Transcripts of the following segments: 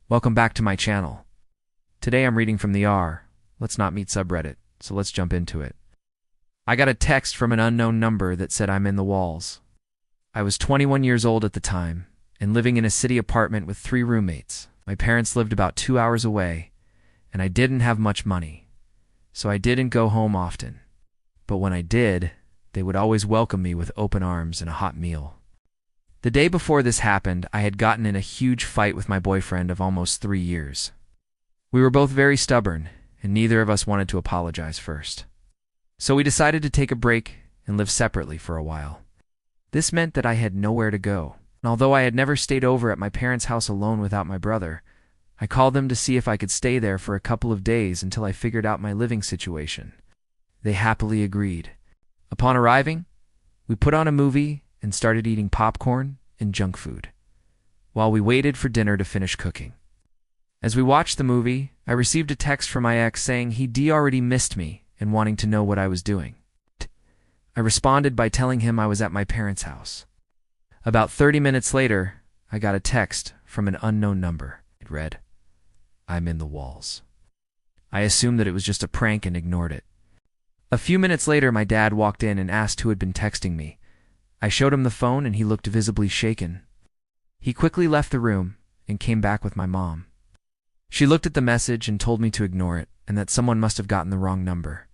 Welcome back to my channel. Today I'm reading from the Let's Not Meet subreddit, so let's jump into it. I got a text from an unknown number that said I'm in the walls. I was 21 years old at the time and living in a city apartment with 3 roommates. My parents lived about 2 hours away, and I didn't have much money, so I didn't go home often. But when I did, they would always welcome me with open arms and a hot meal. The day before this happened, I had gotten in a huge fight with my boyfriend of almost 3 years. We were both very stubborn, and neither of us wanted to apologize first. So we decided to take a break and live separately for a while. This meant that I had nowhere to go, and although I had never stayed over at my parents' house alone without my brother, I called them to see if I could stay there for a couple of days until I figured out my living situation. They happily agreed. Upon arriving, we put on a movie and started eating popcorn and junk food, while we waited for dinner to finish cooking. As we watched the movie, I received a text from my ex saying he'd already missed me and wanting to know what I was doing. I responded by telling him I was at my parents' house. About 30 minutes later, I got a text from an unknown number. It read, "I'm in the walls." I assumed that it was just a prank and ignored it. A few minutes later, my dad walked in and asked who had been texting me. I showed him the phone and he looked visibly shaken. He quickly left the room and came back with my mom. She looked at the message and told me to ignore it and that someone must have gotten the wrong number.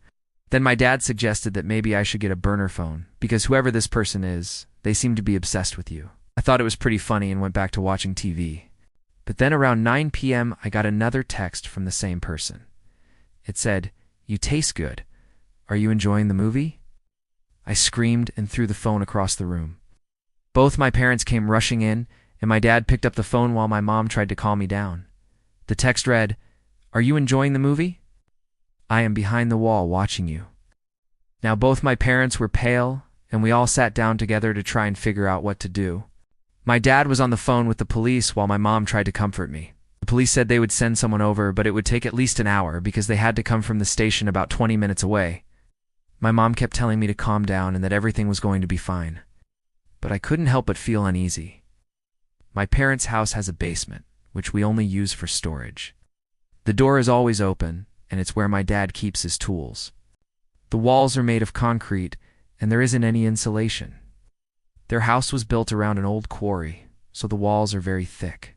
Then my dad suggested that maybe I should get a burner phone because whoever this person is, they seem to be obsessed with you. I thought it was pretty funny and went back to watching TV. But then around 9 p.m., I got another text from the same person. It said, "You taste good. Are you enjoying the movie?" I screamed and threw the phone across the room. Both my parents came rushing in, and my dad picked up the phone while my mom tried to calm me down. The text read, "Are you enjoying the movie? I am behind the wall watching you." Now both my parents were pale, and we all sat down together to try and figure out what to do. My dad was on the phone with the police while my mom tried to comfort me. The police said they would send someone over, but it would take at least an hour because they had to come from the station about 20 minutes away. My mom kept telling me to calm down and that everything was going to be fine. But I couldn't help but feel uneasy. My parents' house has a basement, which we only use for storage. The door is always open, and it's where my dad keeps his tools. The walls are made of concrete, and there isn't any insulation. Their house was built around an old quarry, so the walls are very thick.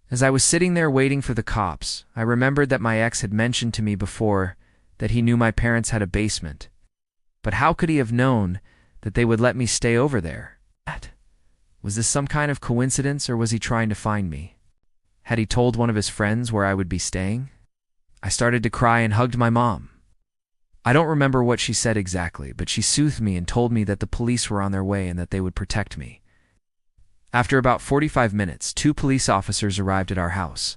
As I was sitting there waiting for the cops, I remembered that my ex had mentioned to me before that he knew my parents had a basement. But how could he have known that they would let me stay over there? Was this some kind of coincidence, or was he trying to find me? Had he told one of his friends where I would be staying? I started to cry and hugged my mom. I don't remember what she said exactly, but she soothed me and told me that the police were on their way and that they would protect me. After about 45 minutes, 2 police officers arrived at our house.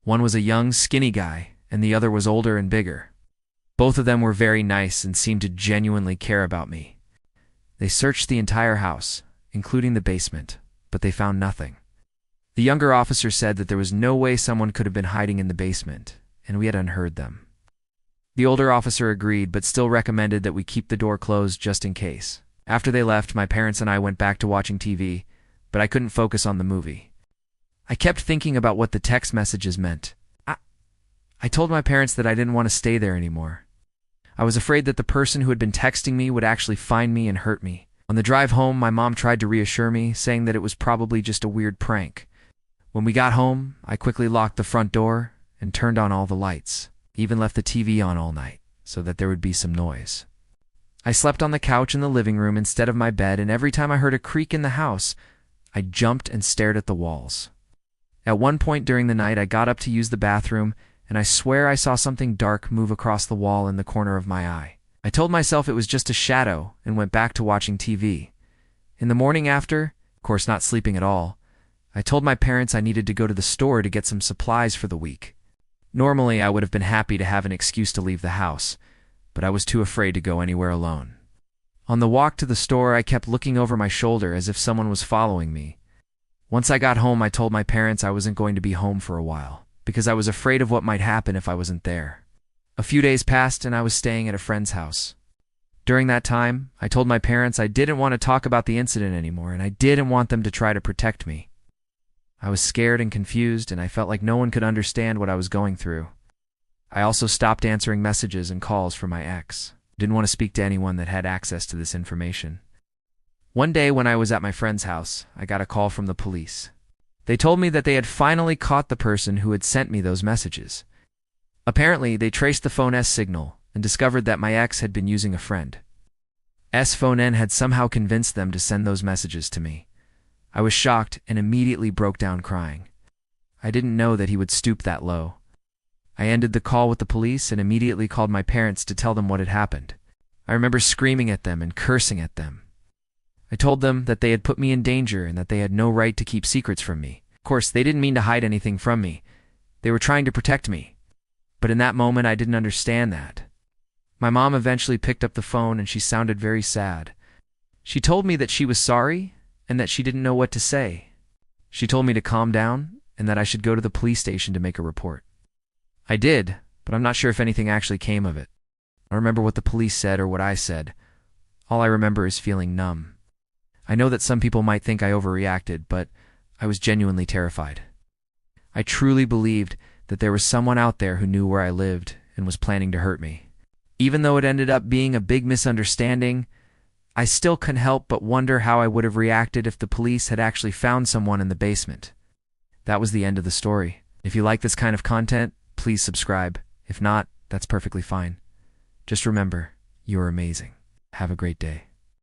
One was a young, skinny guy, and the other was older and bigger. Both of them were very nice and seemed to genuinely care about me. They searched the entire house, including the basement, but they found nothing. The younger officer said that there was no way someone could have been hiding in the basement, and we had unheard them. The older officer agreed, but still recommended that we keep the door closed just in case. After they left, my parents and I went back to watching TV, but I couldn't focus on the movie. I kept thinking about what the text messages meant. I told my parents that I didn't want to stay there anymore. I was afraid that the person who had been texting me would actually find me and hurt me. On the drive home, my mom tried to reassure me, saying that it was probably just a weird prank. When we got home, I quickly locked the front door and turned on all the lights, even left the TV on all night, so that there would be some noise. I slept on the couch in the living room instead of my bed, and every time I heard a creak in the house, I jumped and stared at the walls. At one point during the night, I got up to use the bathroom, and I swear I saw something dark move across the wall in the corner of my eye. I told myself it was just a shadow and went back to watching TV. In the morning after, of course not sleeping at all, I told my parents I needed to go to the store to get some supplies for the week. Normally, I would have been happy to have an excuse to leave the house, but I was too afraid to go anywhere alone. On the walk to the store, I kept looking over my shoulder as if someone was following me. Once I got home, I told my parents I wasn't going to be home for a while, because I was afraid of what might happen if I wasn't there. A few days passed and I was staying at a friend's house. During that time, I told my parents I didn't want to talk about the incident anymore and I didn't want them to try to protect me. I was scared and confused, and I felt like no one could understand what I was going through. I also stopped answering messages and calls from my ex. Didn't want to speak to anyone that had access to this information. One day when I was at my friend's house, I got a call from the police. They told me that they had finally caught the person who had sent me those messages. Apparently, they traced the phone S signal and discovered that my ex had been using a friend. S phone N had somehow convinced them to send those messages to me. I was shocked and immediately broke down crying. I didn't know that he would stoop that low. I ended the call with the police and immediately called my parents to tell them what had happened. I remember screaming at them and cursing at them. I told them that they had put me in danger and that they had no right to keep secrets from me. Of course, they didn't mean to hide anything from me. They were trying to protect me. But in that moment, I didn't understand that. My mom eventually picked up the phone and she sounded very sad. She told me that she was sorry and that she didn't know what to say. She told me to calm down and that I should go to the police station to make a report. I did, but I'm not sure if anything actually came of it. I don't remember what the police said or what I said. All I remember is feeling numb. I know that some people might think I overreacted, but I was genuinely terrified. I truly believed that there was someone out there who knew where I lived and was planning to hurt me. Even though it ended up being a big misunderstanding, I still couldn't help but wonder how I would have reacted if the police had actually found someone in the basement. That was the end of the story. If you like this kind of content, please subscribe. If not, that's perfectly fine. Just remember, you're amazing. Have a great day.